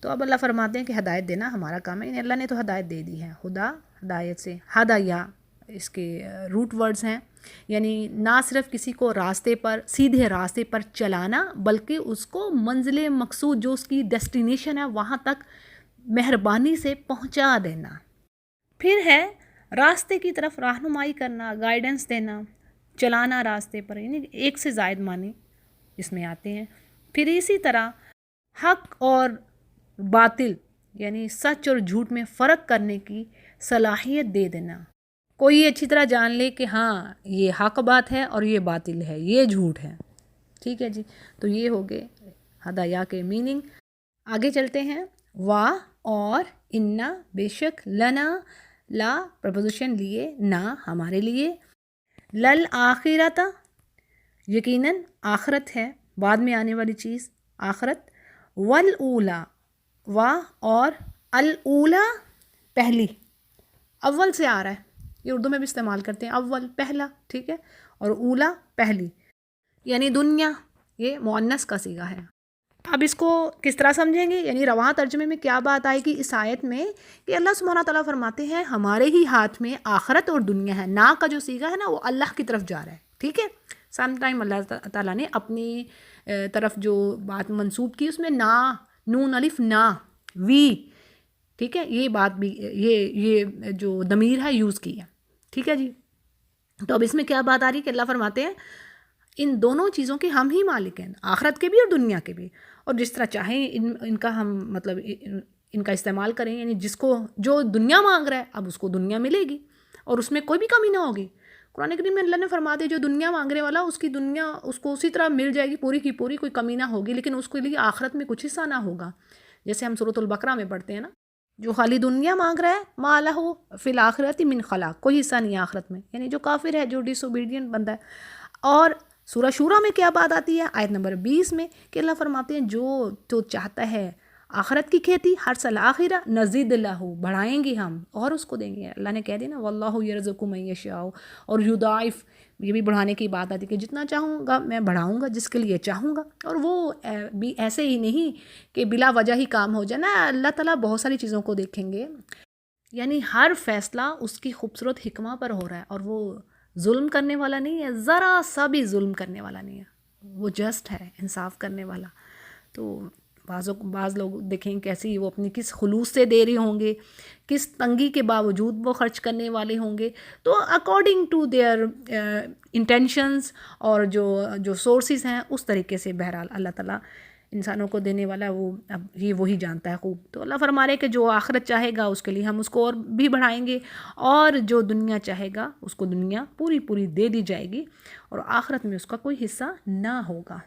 تو اب اللہ فرماتے ہیں کہ ہدایت دینا ہمارا کام ہے. یعنی اللہ نے تو ہدایت دے دی ہے. خدا ہدایت سے، ہدایا اس کے روٹ ورڈز ہیں. یعنی نہ صرف کسی کو راستے پر، سیدھے راستے پر چلانا، بلکہ اس کو منزل مقصود جو اس کی ڈیسٹینیشن ہے وہاں تک مہربانی سے پہنچا دینا. پھر ہے راستے کی طرف رہنمائی کرنا، گائیڈنس دینا، چلانا راستے پر. یعنی ایک سے زائد معنی اس میں آتے ہیں. پھر اسی طرح حق اور باطل، یعنی سچ اور جھوٹ میں فرق کرنے کی صلاحیت دے دینا. کوئی اچھی طرح جان لے کہ ہاں یہ حق بات ہے اور یہ باطل ہے، یہ جھوٹ ہے. ٹھیک ہے جی. تو یہ ہو گئے ہدایا کے میننگ. آگے چلتے ہیں. وا اور انا بے شک، لنا لا پرپوزیشن لیے، نہ ہمارے لیے، لل آخرت یقیناً آخرت ہے، بعد میں آنے والی چیز آخرت، والاولا وا اور الاولا پہلی، اول سے آ رہا ہے، یہ اردو میں بھی استعمال کرتے ہیں، اول پہلا. ٹھیک ہے. اور اولا پہلی، یعنی دنیا، یہ مؤنث کا صیغہ ہے. اب اس کو کس طرح سمجھیں گے؟ یعنی رواں ترجمے میں کیا بات آئے گی اس آیت میں کہ اللہ سبحانہ تعالیٰ فرماتے ہیں ہمارے ہی ہاتھ میں آخرت اور دنیا ہے. نا کا جو صیغہ ہے نا وہ اللہ کی طرف جا رہا ہے. ٹھیک ہے. سم ٹائم اللہ تعالیٰ نے اپنی طرف جو بات منسوب کی اس میں نا، نون الف نا، وی. ٹھیک ہے. یہ بات بھی یہ جو ضمیر ہے یوز کی ہے. ٹھیک ہے جی. تو اب اس میں کیا بات آ رہی ہے کہ اللہ فرماتے ہیں ان دونوں چیزوں کے ہم ہی مالک ہیں، آخرت کے بھی اور دنیا کے بھی. اور جس طرح چاہیں ان کا ہم مطلب ان کا استعمال کریں. یعنی جس کو جو دنیا مانگ رہا ہے اب اس کو دنیا ملے گی اور اس میں کوئی بھی کمی نہ ہوگی. قرآن کریم میں اللہ نے فرما دیا جو دنیا مانگنے والا اس کی دنیا اس کو اسی طرح مل جائے گی پوری کی پوری، کوئی کمی نہ ہوگی. لیکن اس کے لیے آخرت میں کچھ حصہ نہ ہوگا. جیسے ہم سورۃ البقرہ میں پڑھتے ہیں نا، جو خالی دنیا مانگ رہا ہے ما لہ فی الآخرۃ من خلاق، کوئی حصہ نہیں ہے آخرت میں. یعنی جو کافر ہے، جو ڈس اوبیڈینٹ بندہ ہے. اور سورہ شورہ میں کیا بات آتی ہے آیت نمبر 20 میں کہ اللہ فرماتے ہیں جو تو چاہتا ہے آخرت کی کھیتی حرث الآخرہ نزید لہ، بڑھائیں گے ہم اور اس کو دیں گے. اللہ نے کہہ دیا نا واللہ یرزق من یشاء، اور یضاعف، یہ بھی بڑھانے کی بات آتی ہے کہ جتنا چاہوں گا میں بڑھاؤں گا جس کے لیے چاہوں گا. اور وہ بھی ایسے ہی نہیں کہ بلا وجہ ہی کام ہو جائے نا. اللہ تعالیٰ بہت ساری چیزوں کو دیکھیں گے. یعنی ہر فیصلہ اس کی خوبصورت حکمہ پر ہو رہا ہے اور وہ ظلم کرنے والا نہیں ہے، ذرا سا بھی ظلم کرنے والا نہیں ہے. وہ جسٹ ہے، انصاف کرنے والا. تو بعض لوگ دیکھیں کیسی وہ اپنی کس خلوص سے دے رہے ہوں گے، کس تنگی کے باوجود وہ خرچ کرنے والے ہوں گے. تو اکارڈنگ ٹو دیئر انٹینشنز اور جو سورسز ہیں اس طریقے سے بہرحال اللہ تعالیٰ انسانوں کو دینے والا وہ اب یہ وہی جانتا ہے خوب. تو اللہ فرما رہے کہ جو آخرت چاہے گا اس کے لیے ہم اس کو اور بھی بڑھائیں گے، اور جو دنیا چاہے گا اس کو دنیا پوری پوری دے دی جائے گی اور آخرت میں اس کا کوئی حصہ نہ ہوگا.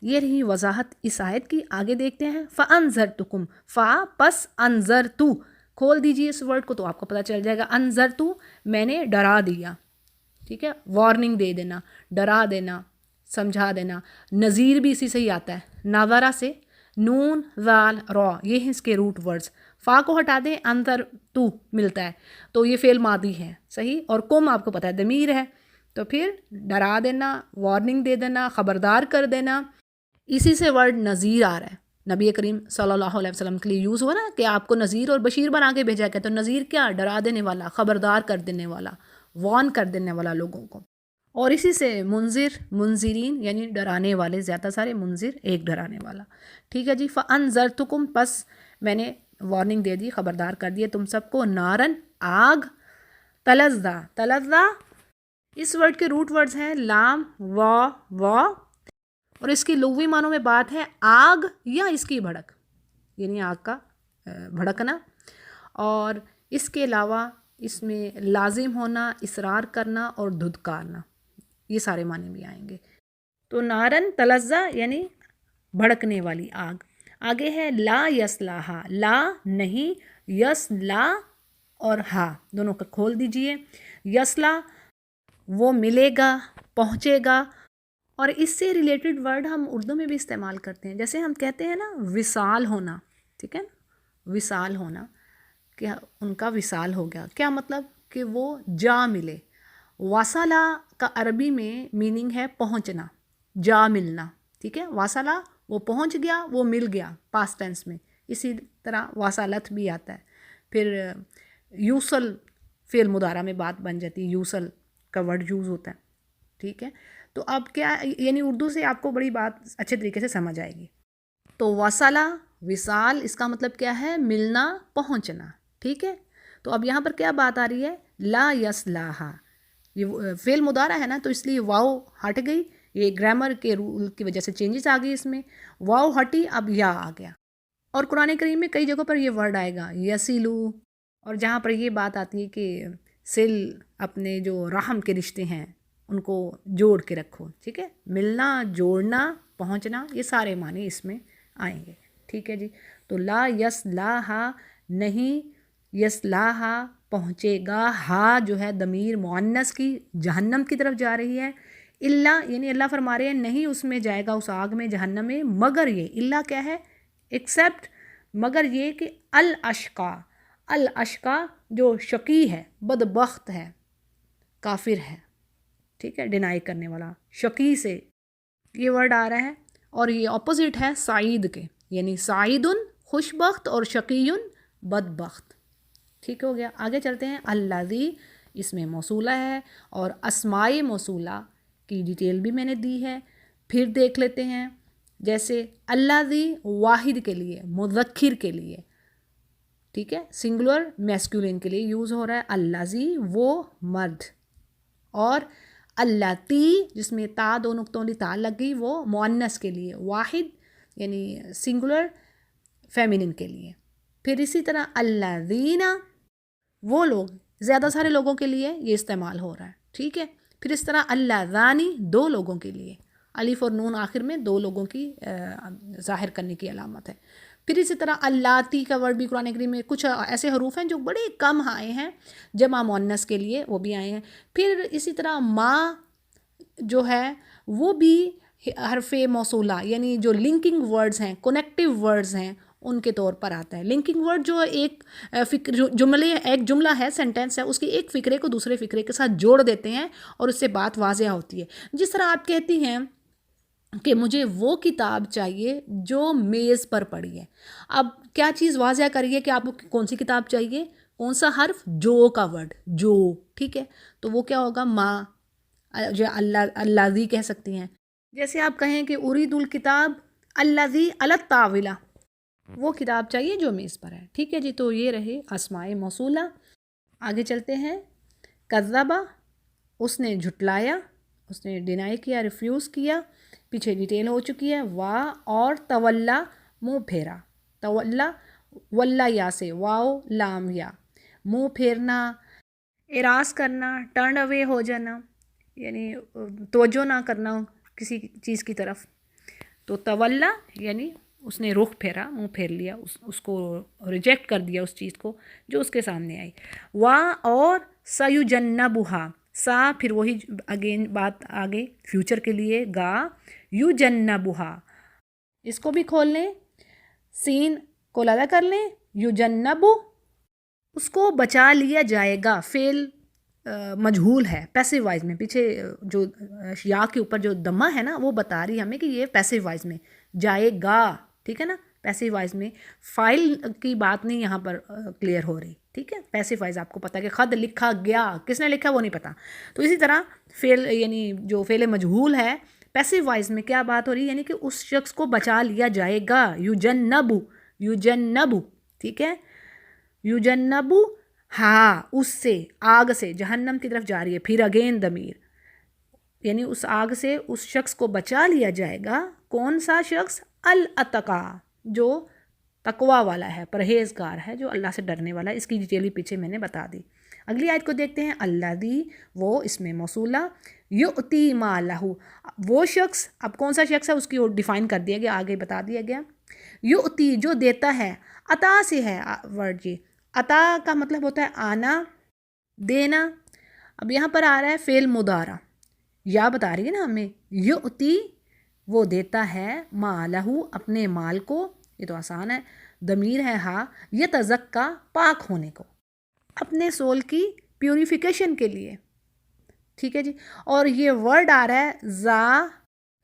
یہ رہی وضاحت اس آیت کی. آگے دیکھتے ہیں. فَأَنذَرْتُكُمْ، فا پس انذرتو، کھول دیجئے اس ورڈ کو تو آپ کو پتہ چل جائے گا. انذرتو میں نے ڈرا دیا، ٹھیک ہے، وارننگ دے دینا، ڈرا دینا، سمجھا دینا. نذیر بھی اسی سے ہی آتا ہے، ناظرہ سے، نون ذال را یہ ہیں اس کے روٹ ورڈز. فا کو ہٹا دیں، انذر تو ملتا ہے تو یہ فعل ماضی ہے، صحیح. اور کم آپ کو پتہ ہے ضمیر ہے، تو پھر ڈرا دینا، وارننگ دے دینا، خبردار کر دینا. اسی سے ورڈ نذیر آ رہا ہے. نبی کریم صلی اللہ علیہ وسلم کے لیے یوز ہوا نا کہ آپ کو نذیر اور بشیر بنا کے بھیجا گیا. تو نذیر کیا؟ ڈرا دینے والا، خبردار کر دینے والا، وارن کر دینے والا لوگوں کو. اور اسی سے منذر، منذرین یعنی ڈرانے والے، زیادہ سارے، منذر ایک ڈرانے والا. ٹھیک ہے جی. فَأَنذَرْتُكُمْ پس میں نے وارننگ دے دی، خبردار کر دیے تم سب کو. نارن آگ، تلظا، تلظا اس ورڈ کے روٹ ورڈز ہیں لام وا، اور اس کی لغوی معنوں میں بات ہے آگ یا اس کی بھڑک، یعنی آگ کا بھڑکنا. اور اس کے علاوہ اس میں لازم ہونا، اصرار کرنا اور دھدکارنا، یہ سارے معنی بھی آئیں گے. تو نارن تلظا یعنی بھڑکنے والی آگ. آگے ہے لا یصلاھا، لا نہیں، یصلا اور ہا دونوں کا کھول دیجئے. یصلا وہ ملے گا، پہنچے گا. اور اس سے ریلیٹڈ ورڈ ہم اردو میں بھی استعمال کرتے ہیں. جیسے ہم کہتے ہیں نا وصال ہونا، ٹھیک ہے، وصال ہونا، کہ ان کا وصال ہو گیا. کیا مطلب؟ کہ وہ جا ملے. واصلہ کا عربی میں میننگ ہے پہنچنا، جا ملنا، ٹھیک ہے. واصلہ وہ پہنچ گیا، وہ مل گیا پاسٹ ٹینس میں. اسی طرح واصلت بھی آتا ہے. پھر یوصل فعل مضارع میں بات بن جاتی ہے، یوصل کا ورڈ یوز ہوتا ہے، ٹھیک ہے. تو اب کیا یعنی اردو سے آپ کو بڑی بات اچھے طریقے سے سمجھ آئے گی. تو وصلہ، وصال اس کا مطلب کیا ہے؟ ملنا، پہنچنا، ٹھیک ہے. تو اب یہاں پر کیا بات آ رہی ہے؟ لا یصلاھا، یہ فعل مضارع ہے نا تو اس لیے واو ہٹ گئی. یہ گرامر کے رول کی وجہ سے چینجز آ گئی، اس میں واو ہٹی، اب یا آ گیا. اور قرآن کریم میں کئی جگہوں پر یہ ورڈ آئے گا یسیلو، اور جہاں پر یہ بات آتی ہے کہ سل اپنے جو رحم کے رشتے ہیں ان کو جوڑ کے رکھو، ٹھیک ہے. ملنا، جوڑنا، پہنچنا، یہ سارے معنی اس میں آئیں گے، ٹھیک ہے جی. تو لا یصلاھا نہیں، یصلاھا پہنچے گا. ہا جو ہے ضمیر مؤنث کی جہنم کی طرف جا رہی ہے. اللہ یعنی اللہ فرما رہے ہیں نہیں اس میں جائے گا، اس آگ میں، جہنم میں، مگر یہ. اللہ کیا ہے؟ ایکسیپٹ، مگر یہ کہ الاشقا، الاشقا جو شقی ہے، بدبخت ہے، کافر ہے، ٹھیک ہے، ڈینائی کرنے والا. شقی سے یہ ورڈ آ رہا ہے، اور یہ اپوزٹ ہے سعید کے، یعنی سعیدن خوش بخت اور شقیٌ بدبخت. ٹھیک ہو گیا. آگے چلتے ہیں. الذی اس میں موصولہ ہے، اور اسماء موصولہ کی ڈیٹیل بھی میں نے دی ہے. پھر دیکھ لیتے ہیں. جیسے الذی واحد کے لیے، مذکر کے لیے، ٹھیک ہے، سنگولر میسکولین کے لیے یوز ہو رہا ہے. الذی وہ مرد. اور اللاتی جس میں تا دو نقطوں والی تا لگ گئی وہ مؤنث کے لیے، واحد یعنی سنگولر فیمینن کے لیے. پھر اسی طرح الذین وہ لوگ، زیادہ سارے لوگوں کے لیے یہ استعمال ہو رہا ہے، ٹھیک ہے. پھر اس طرح اللذانی دو لوگوں کے لیے، الف اور نون آخر میں دو لوگوں کی ظاہر کرنے کی علامت ہے. پھر اسی طرح اللاتی کا ورڈ بھی قرآن کریم میں کچھ ایسے حروف ہیں جو بڑے کم آئے ہیں جمع مؤنث کے لیے، وہ بھی آئے ہیں. پھر اسی طرح ما جو ہے وہ بھی حرف موصولہ یعنی جو لنکنگ ورڈز ہیں، کنیکٹیو ورڈز ہیں، ان کے طور پر آتا ہے. لنکنگ ورڈ جو ایک ایک جملہ ہے، سینٹینس ہے، اس کی ایک فقرے کو دوسرے فقرے کے ساتھ جوڑ دیتے ہیں اور اس سے بات واضح ہوتی ہے. جس طرح آپ کہتی ہیں کہ مجھے وہ کتاب چاہیے جو میز پر پڑی ہے. اب کیا چیز واضح کریے کہ آپ کو کون سی کتاب چاہیے؟ کون سا حرف؟ جو کا ورڈ، جو، ٹھیک ہے. تو وہ کیا ہوگا؟ ماں، جو الذی کہہ سکتی ہیں. جیسے آپ کہیں کہ ارید الکتاب الذی علی الطاولہ، وہ کتاب چاہیے جو میز پر ہے، ٹھیک ہے جی. تو یہ رہے اسماء موصولہ. آگے چلتے ہیں. کذبہ اس نے جھٹلایا، اس نے ڈینائی کیا، ریفیوز کیا. پیچھے ڈیٹیل ہو چکی ہے. وا اور تولا منہ پھیرا. تولا ولا یا سے واو لام یا. منہ پھیرنا، اراض کرنا، ٹرن اوے ہو جانا، یعنی توجہ نہ کرنا کسی چیز کی طرف. تو تولا یعنی اس نے رخ پھیرا، منہ پھیر لیا، اس کو ریجیکٹ کر دیا اس چیز کو جو اس کے سامنے آئی. وا اور سیجنبھا، سا پھر وہی اگین بات آگے فیوچر کے لیے گا. یجنبھا اس کو بھی کھول لیں، سین کو لدا کر لیں. یجنب اس کو بچا لیا جائے گا. فعل مجہول ہے پیسو وائز میں، پیچھے جو یا کے اوپر جو دمہ ہے نا وہ بتا رہی ہے ہمیں کہ یہ پیسو وائز میں جائے گا. ٹھیک ہے نا، پیسو وائز میں فائل کی بات نہیں یہاں پر کلیئر ہو رہی. ٹھیک ہے، پیسو وائز آپ کو پتہ ہے کہ خط لکھا گیا، کس نے لکھا وہ نہیں پتہ. تو اسی طرح فعل یعنی جو فعل مجہول ہے پیسو وائز میں کیا بات ہو رہی ہے، یعنی کہ اس شخص کو بچا لیا جائے گا. یجنب، یجنب. ٹھیک ہے، یجنب ہاں اس سے، آگ سے، جہنم کی طرف جا رہی ہے. پھر اگین ضمیر، یعنی اس آگ سے اس شخص کو بچا لیا جائے گا. کون سا شخص؟ الاتقا، جو تقوی والا ہے، پرہیزگار ہے، جو اللہ سے ڈرنے والا ہے. اس کی ڈیٹیل بھی پیچھے میں نے بتا دی. اگلی آیت کو دیکھتے ہیں. الذی وہ اس میں موصولہ، یؤتی مالہ وہ شخص. اب کون سا شخص ہے اس کی ڈیفائن کر دیا گیا، آگے بتا دیا گیا. یؤتی جو دیتا ہے، عطا سے ہے ورڈ. یہ عطا کا مطلب ہوتا ہے آنا، دینا. اب یہاں پر آ رہا ہے فعل مضارع، یا بتا رہی ہے نا ہمیں. یؤتی وہ دیتا ہے، مالہ اپنے مال کو، یہ تو آسان ہے. ضمیر ہے ہاں. یتزکا پاک ہونے کو، اپنے سول کی پیوریفیکیشن کے لیے. ٹھیک ہے جی. اور یہ ورڈ آ رہا ہے زا،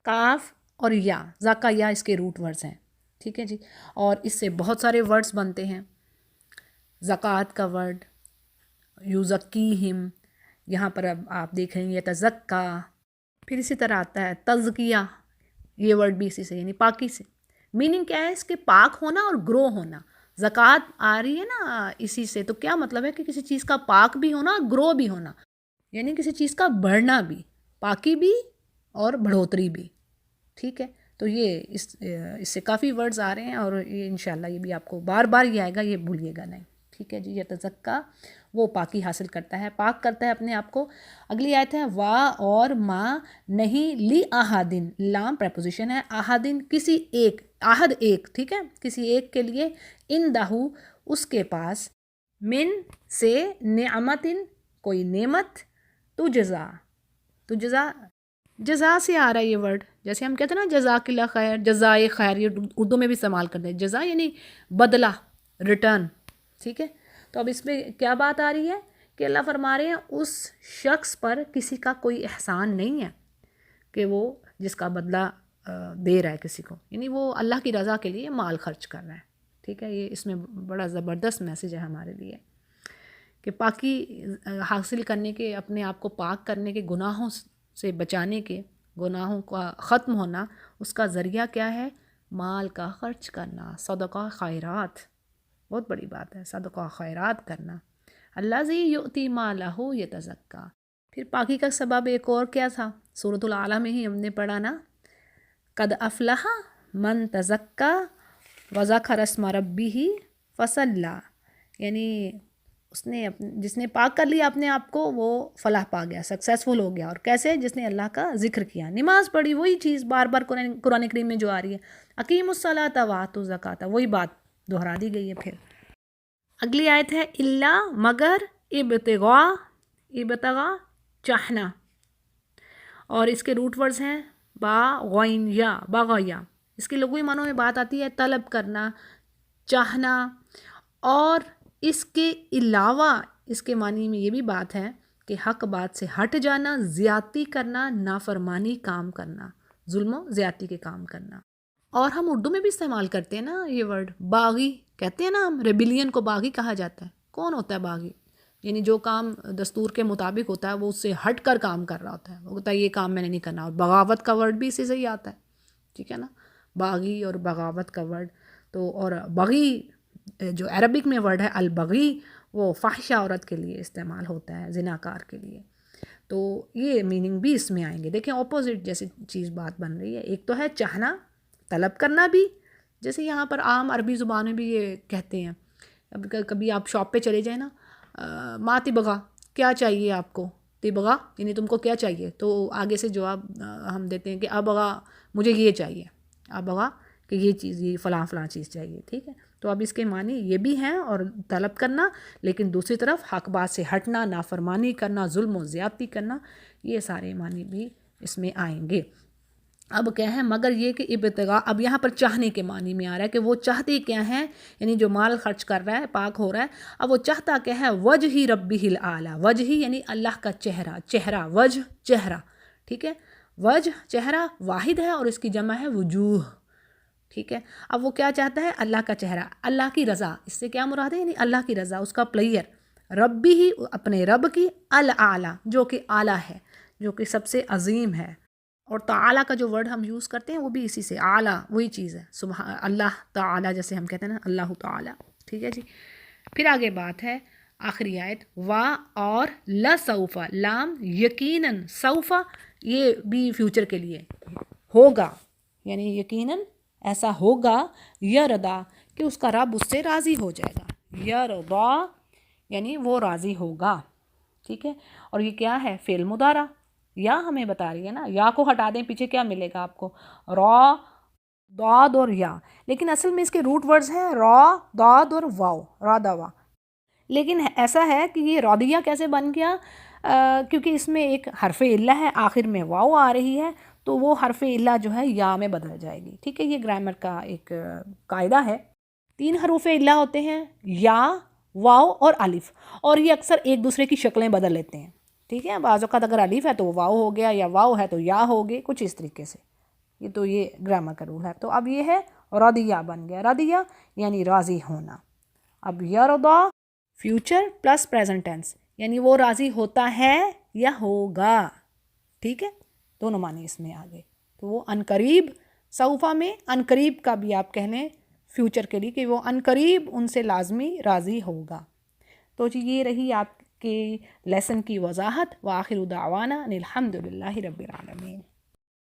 کاف اور یا. زا کا یا اس کے روٹ ورڈز ہیں. ٹھیک ہے جی. اور اس سے بہت سارے ورڈز بنتے ہیں. زکوٰۃ کا ورڈ، یزکیہم، یہاں پر اب آپ دیکھ رہے ہیں یتزکا. پھر اسی طرح آتا ہے تزکیہ، یہ ورڈ بھی اسی سے، یعنی پاکی سے. میننگ کیا ہے اس کے؟ پاک ہونا اور گرو ہونا. زکوٰۃ آ رہی ہے نا اسی سے، تو کیا مطلب ہے کہ کسی چیز کا پاک بھی ہونا اور گرو بھی ہونا، یعنی کسی چیز کا بڑھنا بھی، پاکی بھی اور بڑھوتری بھی. ٹھیک ہے. تو یہ اس سے کافی ورڈز آ رہے ہیں، اور یہ انشاءاللہ یہ بھی آپ کو بار بار یہ آئے گا، یہ بھولیے گا نہیں. ٹھیک ہے جی. یتزکا وہ پاکی حاصل کرتا ہے، پاک کرتا ہے اپنے آپ کو. اگلی آیت ہے وا اور ما نہیں، لی احدن، لام پریپوزیشن ہے. احدن کسی ایک، احد ایک. ٹھیک ہے، کسی ایک کے لیے. اندہو اس کے پاس، من سے، نعمتن کوئی نعمت، تجزا، تجزا جزا سے آ رہا ہے یہ ورڈ. جیسے ہم کہتے ہیں نا جزاک اللہ خیر، جزائے خیر، یہ اردو میں بھی استعمال کرتے ہیں. جزا یعنی بدلہ، ریٹرن. ٹھیک ہے. تو اب اس میں کیا بات آ رہی ہے کہ اللہ فرما رہے ہیں اس شخص پر کسی کا کوئی احسان نہیں ہے کہ وہ جس کا بدلہ دے رہا ہے کسی کو، یعنی وہ اللہ کی رضا کے لیے مال خرچ کر رہا ہے. ٹھیک ہے. یہ اس میں بڑا زبردست میسیج ہے ہمارے لیے کہ پاکی حاصل کرنے کے، اپنے آپ کو پاک کرنے کے، گناہوں سے بچانے کے، گناہوں کا ختم ہونا، اس کا ذریعہ کیا ہے؟ مال کا خرچ کرنا، صدقہ خیرات. بہت بڑی بات ہے صدقہ خیرات کرنا. الذی یؤتی مالہ یتزکا. پھر پاکی کا سبب ایک اور کیا تھا؟ سورۃ الاعلیٰ میں ہی ہم نے پڑھا نا، قد افلح من تزکا وذکر اسم ربہ فصلی. یعنی اس نے جس نے پاک کر لیا اپنے آپ کو، وہ فلاح پا گیا، سکسیسفل ہو گیا. اور کیسے؟ جس نے اللہ کا ذکر کیا، نماز پڑھی. وہی چیز بار بار قرآن کریم میں جو آ رہی ہے، اقیموا الصلاۃ وآتوا الزکاۃ، وہی بات دہرا دی گئی ہے. پھر اگلی آیت ہے الا مگر، ابتغاء، ابتغاء چاہنا، اور اس کے روٹ ورڈز ہیں با غین یا، باغیا. اس کے لغوی معنوں میں بات آتی ہے طلب کرنا، چاہنا. اور اس کے علاوہ اس کے معنی میں یہ بھی بات ہے کہ حق بات سے ہٹ جانا، زیادتی کرنا، نافرمانی کام کرنا، ظلم و زیادتی کے کام کرنا. اور ہم اردو میں بھی استعمال کرتے ہیں نا یہ ورڈ، باغی کہتے ہیں نا ہم. ریبیلین کو باغی کہا جاتا ہے. کون ہوتا ہے باغی؟ یعنی جو کام دستور کے مطابق ہوتا ہے وہ اس سے ہٹ کر کام کر رہا ہوتا ہے، وہ ہوتا ہے یہ کام میں نے نہیں کرنا. اور بغاوت کا ورڈ بھی اسی سے ہی آتا ہے. ٹھیک ہے نا، باغی اور بغاوت کا ورڈ. تو اور بغی جو عربک میں ورڈ ہے البغی، وہ فاحشہ عورت کے لیے استعمال ہوتا ہے، زناکار کے لیے. تو یہ میننگ بھی اس میں آئیں گے. دیکھیں اپوزٹ جیسے چیز بات بن رہی ہے. ایک تو ہے چاہنا، طلب کرنا بھی، جیسے یہاں پر عام عربی زبان میں بھی یہ کہتے ہیں. اب کبھی آپ شاپ پہ چلے جائیں نا، ما تبغا، کیا چاہیے آپ کو، تبغا یعنی تم کو کیا چاہیے، تو آگے سے جواب ہم دیتے ہیں کہ ابغا، مجھے یہ چاہیے، ابغا کہ یہ چیز، یہ فلاں فلاں چیز چاہیے. ٹھیک ہے، تو اب اس کے معنی یہ بھی ہیں اور طلب کرنا، لیکن دوسری طرف حق بات سے ہٹنا، نافرمانی کرنا، ظلم و زیادتی کرنا، یہ سارے معنی بھی اس میں آئیں گے. اب کیا ہے، مگر یہ کہ ابتغاء، اب یہاں پر چاہنے کے معنی میں آ رہا ہے کہ وہ چاہتے کیا ہیں، یعنی جو مال خرچ کر رہا ہے، پاک ہو رہا ہے، اب وہ چاہتا کیا ہے، وجہ ربہ الاعلی، وجہ یعنی اللہ کا چہرہ، چہرہ، وجہ چہرہ. ٹھیک ہے، وجہ چہرہ واحد ہے اور اس کی جمع ہے وجوہ. ٹھیک ہے، اب وہ کیا چاہتا ہے، اللہ کا چہرہ، اللہ کی رضا. اس سے کیا مراد ہے، یعنی اللہ کی رضا، اس کا پلیئر، ربی ہی، اپنے رب کی، الاعلی جو کہ اعلیٰ ہے، جو کہ سب سے عظیم ہے. اور تعالیٰ کا جو ورڈ ہم یوز کرتے ہیں وہ بھی اسی سے، اعلیٰ وہی چیز ہے، سبحان اللہ تعالیٰ، جیسے ہم کہتے ہیں نا اللہ تعالیٰ. ٹھیک ہے جی. پھر آگے بات ہے آخری آیت، وا اور لسوف، لام یقیناً، سوف یہ بھی فیوچر کے لیے ہوگا، یعنی یقیناً ایسا ہوگا، یردا کہ اس کا رب اس سے راضی ہو جائے گا، یردا یعنی وہ راضی ہوگا. ٹھیک ہے، اور یہ کیا ہے، فعل مضارع. یا ہمیں بتا رہی ہے نا، یا کو ہٹا دیں پیچھے کیا ملے گا آپ کو، را، داد اور یا، لیکن اصل میں اس کے روٹ ورڈز ہیں را، داد اور واو، را دوا. لیکن ایسا ہے کہ یہ رادیہ کیسے بن گیا، کیونکہ اس میں ایک حرف علہ ہے، آخر میں واو آ رہی ہے، تو وہ حرف علہ جو ہے یا میں بدل جائے گی. ٹھیک ہے، یہ گرامر کا ایک قاعدہ ہے. 3 حروف علہ ہوتے ہیں، یا، واو اور الف، اور یہ اکثر ایک دوسرے کی شکلیں بدل لیتے ہیں. ٹھیک ہے، بعض اوقات اگر الف ہے تو وہ واو ہو گیا، یا واو ہے تو یا ہو گئے، کچھ اس طریقے سے. یہ تو یہ گرامر کا رول ہے. تو اب یہ ہے رضیہ بن گیا، رضیہ یعنی راضی ہونا. اب یرضا فیوچر پلس پریزنٹ ٹینس، یعنی وہ راضی ہوتا ہے یا ہوگا. ٹھیک ہے، دونوں معنی اس میں آ گئے. تو وہ عنقریب، سوفا میں عنقریب کا بھی آپ کہہ لیں فیوچر کے لیے کہ وہ عنقریب ان سے لازمی راضی ہوگا. تو جی یہ رہی آپ کے لیسن کی وضاحت. وآخر دعوانا ان الحمد للہ رب العالمین.